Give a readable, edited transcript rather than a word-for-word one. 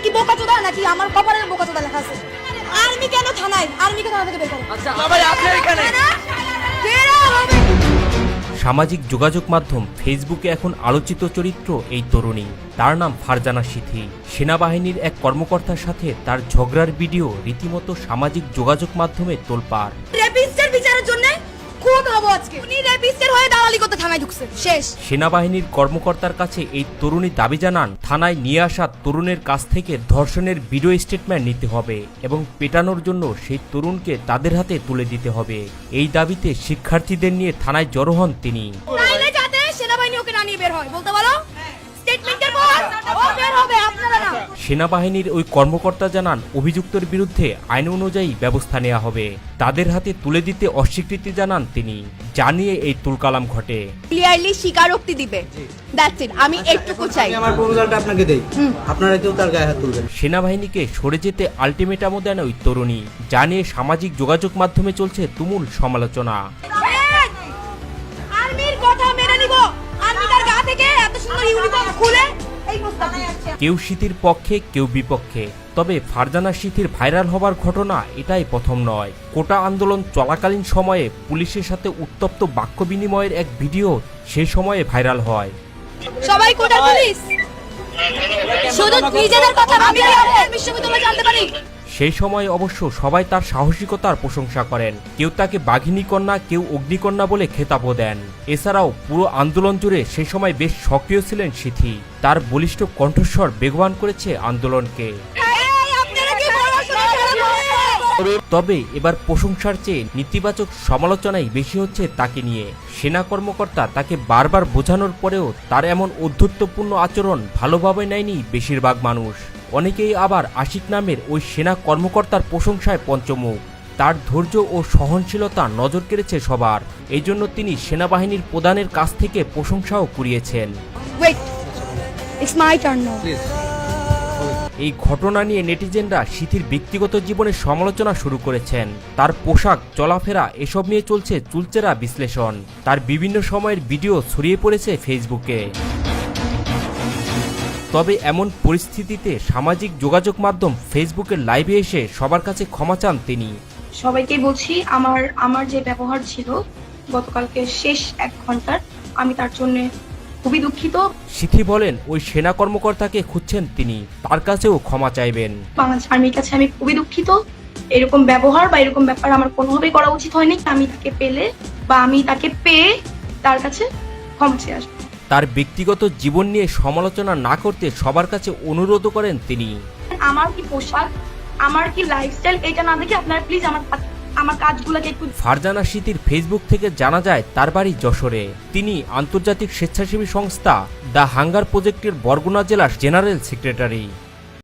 কি বোকাচোদা নাকি আমার কপালের বোকাচোদা লেখা আছে? আর্মি কেন থানায়? আর্মিকে থানা থেকে বের করো। আচ্ছা সবাই আছে এখানে। বেরো হবে। সামাজিক যোগাযোগ মাধ্যম ফেসবুকে এখন আলোচিত চরিত্র এই তরুণী। তার নাম ফারজানা সিথি। সেনাবাহিনীর এক কর্মকর্তার সাথে তার ঝগড়ার ভিডিও রীতিমতো সামাজিক যোগাযোগ মাধ্যমে তোলপাড়। রেপিস্টের বিচারের জন্য খুন হবো আজকে। উনি রেপিস্টের হয়ে দালালি করতে থানায় ঢুকছে। শেষ। সেনাবাহিনীর কর্মকর্তার কাছে এই তরুণী দাবি জানান, থানায় নিয়ে আসা তরুণের কাছ থেকে ধর্ষণের ভিডিও স্টেটমেন্ট নিতে হবে এবং পেটানোর জন্য সেই তরুণকে তাদের হাতে তুলে দিতে হবে। এই দাবিতে শিক্ষার্থীদের নিয়ে থানায় জড়ো হন তিনি। তাইলে যাতে সেনাবাহিনী ওকে না নিয়ে বের হয়, বলতে বলো স্টেটমেন্টের পর ও বের হবে, আপনারা না। সেনাবাহিনীর ওই কর্মকর্তা জানান, অভিযুক্তের বিরুদ্ধে আইন অনুযায়ী ব্যবস্থা নেওয়া হবে। তাদের হাতে তুলে দিতে অস্বীকৃতি জানান তিনি। জানিয়ে এই তুলকালাম ঘটে। ক্লিয়ারলি স্বীকারোক্তি দিবে, দ্যাটস ইট। আমি এইটুকু চাই। আমি আমার প্রপোজালটা আপনাকে দেই, আপনারা কেউ তার গায়ে হাত তুলবেন। সেনাবাহিনীকে সরে যেতে আলটিমেটামও দেন ওই তরুণী। জানিয়ে সামাজিক যোগাযোগ মাধ্যমে চলছে তুমুল সমালোচনা। আর্মির কথা মেনে নিব। আর্মি তার গা থেকে এত সুন্দর ইউনিফর্ম খুলে এই প্রস্তাব দিয়েছে। কেউ সিথির পক্ষে কেউ বিপক্ষে। তবে ফারজানা সিথির ভাইরাল হবার ঘটনা এটাই প্রথম নয়। কোটা আন্দোলন চলাকালীন সময়ে পুলিশের সাথে উত্তপ্ত বাক্য বিনিময়ের এক ভিডিও সেই সময়ে ভাইরাল হয়। সবাই কোটা পুলিশ, শুধু নিজেদের কথা ভাবিয়ে আপনার বিশ্ববিদ্যালয় জানতে পারি। সেই সময় অবশ্য সবাই তার সাহসিকতার প্রশংসা করেন। কেউ তাকে বাঘিনী কন্যা, কেউ অগ্নিকন্যা বলে খেতাবও দেন। এছাড়াও পুরো আন্দোলন জুড়ে সেই সময় বেশ সক্রিয় ছিলেন সিথি। তার বলিষ্ঠ কণ্ঠস্বর বেগবান করেছে আন্দোলনকে। তবে এবার প্রশংসার চেয়ে নেতিবাচক সমালোচনাই বেশি হচ্ছে তাকে নিয়ে। সেনা কর্মকর্তা তাকে বারবার বোঝানোর পরেও তার এমন ঔদ্ধত্যপূর্ণ আচরণ ভালোভাবে নেয়নি বেশিরভাগ মানুষ। অনেকেই আবার আশিক নামের ওই সেনা কর্মকর্তার প্রশংসায় পঞ্চমুখ। তার ধৈর্য ও সহনশীলতা নজর কেড়েছে সবার। এই জন্য তিনি সেনাবাহিনীর প্রধানের কাছ থেকে প্রশংসাও কুড়িয়েছেন। এই ঘটনা নিয়ে নেটিজেনরা সিথির ব্যক্তিগত জীবনের সমালোচনা শুরু করেছেন। তার পোশাক, চলাফেরা এসব নিয়ে চলছে চুলচেরা বিশ্লেষণ। তার বিভিন্ন সময়ের ভিডিও ছড়িয়ে পড়েছে ফেসবুকে। তবে এমন পরিস্থিতিতে সামাজিক যোগাযোগ মাধ্যম ফেসবুকের লাইভে এসে সবার কাছে ক্ষমা চান তিনি। সবাইকে বলছি, আমার যে ব্যবহার ছিল গতকালকে শেষ 1 ঘন্টার, আমি তার জন্য খুবই দুঃখিত। সিথি বলেন, ওই সেনা কর্মকর্তাকে খুঁজছেন তিনি, তার কাছেও ক্ষমা চাইবেন। বাংলাদেশ আর্মির কাছে আমি খুবই দুঃখিত। এরকম ব্যবহার বা এরকম ব্যাপার আমার কোনোভাবেই করা উচিত হয়নি। আমি তাকে পেলে বা আমি তাকে পেয়ে তার কাছে ক্ষমা চেয়ে আসবো। তার ব্যক্তিগত জীবন নিয়ে সমালোচনা না করতে সবার কাছে অনুরোধ করেন তিনি। আমার কি পোশাক, আমার কি লাইফস্টাইল, এটা না দেখে আপনারা প্লিজ আমার কাজগুলোকে একটু। ফারজানা সিথির ফেসবুক থেকে জানা যায় তার বাড়ি যশোরে। তিনি আন্তর্জাতিক স্বেচ্ছাসেবী সংস্থা দ্য হাঙ্গার প্রজেক্টের বরগুনা জেলার জেনারেল সেক্রেটারি।